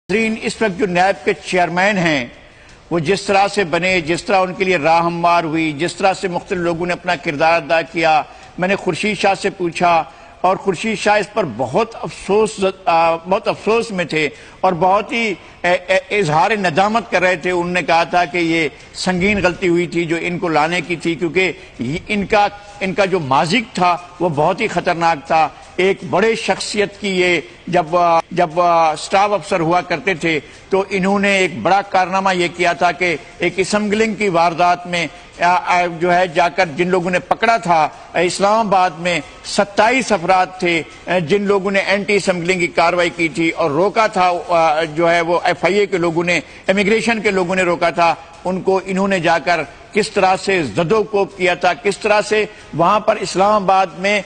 اس وقت جو نیب کے چیئرمین ہیں وہ جس طرح سے بنے، جس طرح ان کے لیے راہ ہموار ہوئی، جس طرح سے مختلف لوگوں نے اپنا کردار ادا کیا، میں نے خورشید شاہ سے پوچھا اور خورشید شاہ اس پر بہت افسوس میں تھے اور بہت ہی اظہار ندامت کر رہے تھے۔ انہوں نے کہا تھا کہ یہ سنگین غلطی ہوئی تھی جو ان کو لانے کی تھی، کیونکہ ان کا جو ماضی تھا وہ بہت ہی خطرناک تھا۔ ایک بڑے شخصیت کی یہ جب سٹاف افسر ہوا کرتے تھے تو انہوں نے ایک بڑا کارنامہ یہ کیا تھا کہ ایک اسمگلنگ کی واردات میں جو ہے جا کر جن لوگوں نے پکڑا تھا، اسلام آباد میں 27 افراد تھے جن لوگوں نے اینٹی اسمگلنگ کی کارروائی کی تھی اور روکا تھا، جو ہے وہ ایف آئی اے کے لوگوں نے، امیگریشن کے لوگوں نے روکا تھا ان کو۔ انہوں نے جا کر کس طرح سے زد و کوب کیا تھا، کس طرح سے وہاں پر اسلام آباد میں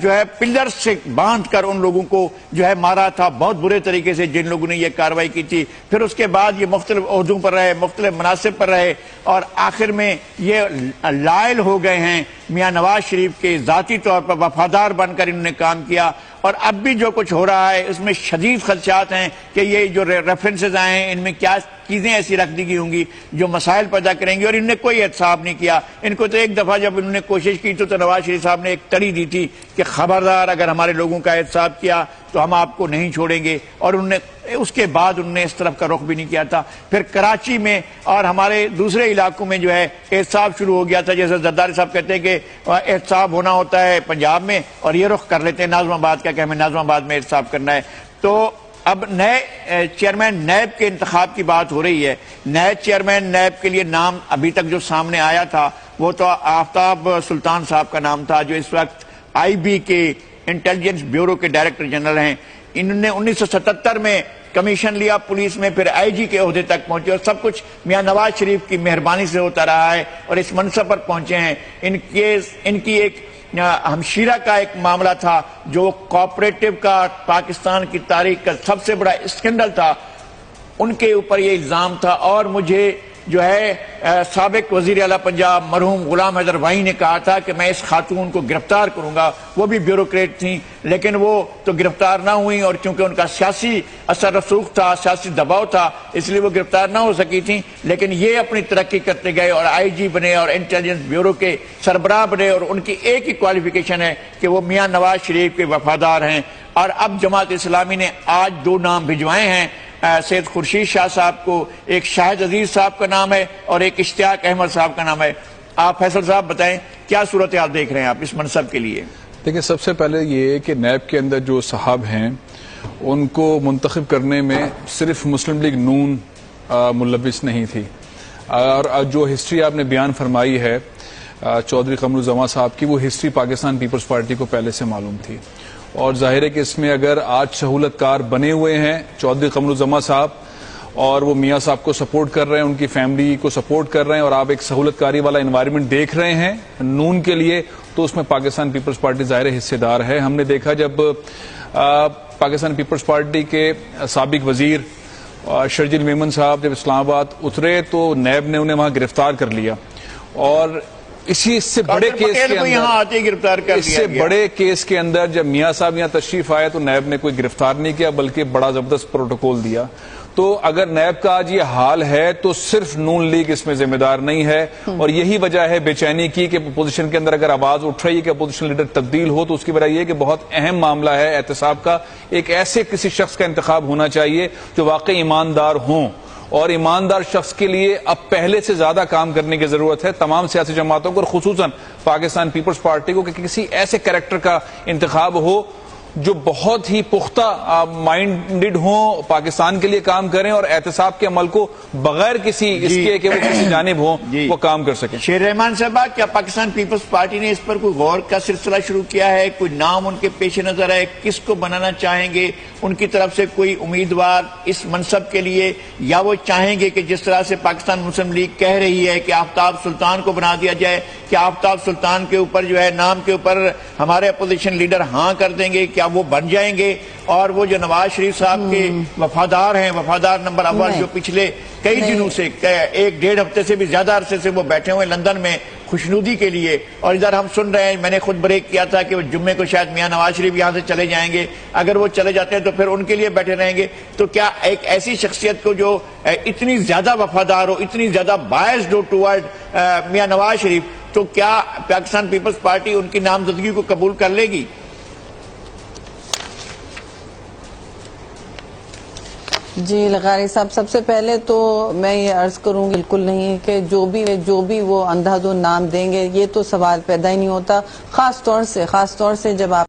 جو ہے پلر سے باندھ کر ان لوگوں کو جو ہے مارا تھا بہت برے طریقے سے جن لوگوں نے یہ کارروائی کی تھی۔ پھر اس کے بعد یہ مختلف عہدوں پر رہے، مختلف مناصب پر رہے اور آخر میں یہ لائل ہو گئے ہیں میاں نواز شریف کے ذاتی طور پر وفادار بن کر انہوں نے کام کیا۔ اور اب بھی جو کچھ ہو رہا ہے اس میں شدید خدشات ہیں کہ یہ جو ریفرنسز آئے ہیں ان میں کیا چیزیں ایسی رکھ دی گئی ہوں گی جو مسائل پیدا کریں گی، اور انہوں نے کوئی احتساب نہیں کیا۔ ان کو تو ایک دفعہ جب انہوں نے کوشش کی تو نواز شریف صاحب نے ایک تڑی دی تھی کہ خبردار اگر ہمارے لوگوں کا احتساب کیا تو ہم آپ کو نہیں چھوڑیں گے، اور انہوں نے اس کے بعد انہوں نے اس طرف کا رخ بھی نہیں کیا تھا۔ پھر کراچی میں اور ہمارے دوسرے علاقوں میں جو ہے احتساب شروع ہو گیا تھا، جیسے زرداری صاحب کہتے ہیں کہ احتساب ہونا ہوتا ہے پنجاب میں اور یہ رخ کر لیتے ہیں ناظم آباد کا کہ ہمیں ناظم آباد میں احتساب کرنا ہے۔ تو اب نئے چیئرمین نیب کے انتخاب کی بات ہو رہی ہے۔ نئے چیئرمین نیب کے لیے نام ابھی تک جو سامنے آیا تھا وہ تو آفتاب سلطان صاحب کا نام تھا جو اس وقت آئی بی کے انٹیلیجنس بیورو کے ڈائریکٹر جنرل ہیں۔ انہوں نے 1977 میں کمیشن لیا پولیس میں، پھر آئی جی کے عہدے تک پہنچے اور سب کچھ میاں نواز شریف کی مہربانی سے ہوتا رہا ہے اور اس منصب پر پہنچے ہیں۔ ان کی ایک ہمشیرہ کا ایک معاملہ تھا جو کوآپریٹو کا پاکستان کی تاریخ کا سب سے بڑا اسکینڈل تھا، ان کے اوپر یہ الزام تھا۔ اور مجھے جو ہے سابق وزیر اعلیٰ پنجاب مرحوم غلام حیدر وانی نے کہا تھا کہ میں اس خاتون کو گرفتار کروں گا، وہ بھی بیوروکریٹ تھیں لیکن وہ تو گرفتار نہ ہوئیں، اور چونکہ ان کا سیاسی اثر رسوخ تھا، سیاسی دباؤ تھا، اس لیے وہ گرفتار نہ ہو سکی تھیں، لیکن یہ اپنی ترقی کرتے گئے اور آئی جی بنے اور انٹیلیجنس بیورو کے سربراہ بنے، اور ان کی ایک ہی کوالیفیکیشن ہے کہ وہ میاں نواز شریف کے وفادار ہیں۔ اور اب جماعت اسلامی نے آج 2 نام بھجوائے ہیں سید خورشید شاہ صاحب کو، ایک شاہد عزیز صاحب کا نام ہے اور ایک اشتیاق احمد صاحب کا نام ہے۔ آپ فیصل صاحب بتائیں کیا صورتحال دیکھ رہے ہیں آپ اس منصب کے لیے؟ دیکھیں، سب سے پہلے یہ کہ نیب کے اندر جو صاحب ہیں ان کو منتخب کرنے میں صرف مسلم لیگ نون ملوث نہیں تھی، اور جو ہسٹری آپ نے بیان فرمائی ہے چودھری قمر الزماں صاحب کی، وہ ہسٹری پاکستان پیپلز پارٹی کو پہلے سے معلوم تھی، اور ظاہر ہے کہ اس میں اگر آج سہولت کار بنے ہوئے ہیں چودھری قمر الزماں صاحب اور وہ میاں صاحب کو سپورٹ کر رہے ہیں، ان کی فیملی کو سپورٹ کر رہے ہیں، اور آپ ایک سہولت کاری والا انوائرمنٹ دیکھ رہے ہیں نون کے لیے، تو اس میں پاکستان پیپلز پارٹی ظاہر حصے دار ہے۔ ہم نے دیکھا جب پاکستان پیپلز پارٹی کے سابق وزیر شرجیل میمن صاحب جب اسلام آباد اترے تو نیب نے انہیں وہاں گرفتار کر لیا، اور اس سے بڑے کیس کے اندر جب میاں صاحب یہاں تشریف آئے تو نیب نے کوئی گرفتار نہیں کیا بلکہ بڑا زبردست پروٹوکول دیا۔ تو اگر نیب کا آج یہ حال ہے تو صرف نون لیگ اس میں ذمہ دار نہیں ہے، اور یہی وجہ ہے بے چینی کی کہ اپوزیشن کے اندر اگر آواز اٹھ رہی ہے کہ اپوزیشن لیڈر تبدیل ہو تو اس کی وجہ یہ کہ بہت اہم معاملہ ہے احتساب کا۔ ایک ایسے کسی شخص کا انتخاب ہونا چاہیے جو واقعی ایماندار ہوں، اور ایماندار شخص کے لیے اب پہلے سے زیادہ کام کرنے کی ضرورت ہے تمام سیاسی جماعتوں کو، اور خصوصاً پاکستان پیپلز پارٹی کو، کہ کسی ایسے کریکٹر کا انتخاب ہو جو بہت ہی پختہ مائنڈڈ ہوں، پاکستان کے لیے کام کریں اور احتساب کے عمل کو بغیر کسی اس کے کہ وہ کسی جانب ہوں وہ کام کر سکیں۔ شیر رحمان صاحبہ، کیا پاکستان پیپلز پارٹی نے اس پر کوئی غور کا سلسلہ شروع کیا ہے؟ کوئی نام ان کے پیش نظر ہے؟ کس کو بنانا چاہیں گے؟ ان کی طرف سے کوئی امیدوار اس منصب کے لیے، یا وہ چاہیں گے کہ جس طرح سے پاکستان مسلم لیگ کہہ رہی ہے کہ آفتاب سلطان کو بنا دیا جائے، کہ آفتاب سلطان کے اوپر جو ہے نام کے اوپر ہمارے اپوزیشن لیڈر ہاں کر دیں گے، کیا وہ بن جائیں گے؟ اور وہ جو نواز شریف صاحب کے وفادار ہیں، وفادار نمبر اول، جو پچھلے کئی دنوں سے 1-1.5 ہفتے سے بھی زیادہ عرصے سے وہ بیٹھے ہوئے لندن میں خوشنودی کے لیے. اور ادھر ہم سن رہے ہیں, میں نے خود بریک کیا تھا کہ وہ جمعے کو شاید میاں نواز شریف یہاں سے چلے جائیں گے. اگر وہ چلے جاتے ہیں تو پھر ان کے لیے بیٹھے رہیں گے. تو کیا ایک ایسی شخصیت کو جو اتنی زیادہ وفادار ہو, اتنی زیادہ بائسڈ ہو ٹوورڈ میاں نواز شریف, تو کیا پاکستان پیپلز پارٹی ان کی نامزدگی کو قبول کر لے گی؟ جی لغاری صاحب, سب سے پہلے تو میں یہ عرض کروں بالکل نہیں کہ جو بھی وہ اندھا دھند نام دیں گے, یہ تو سوال پیدا ہی نہیں ہوتا. خاص طور سے جب آپ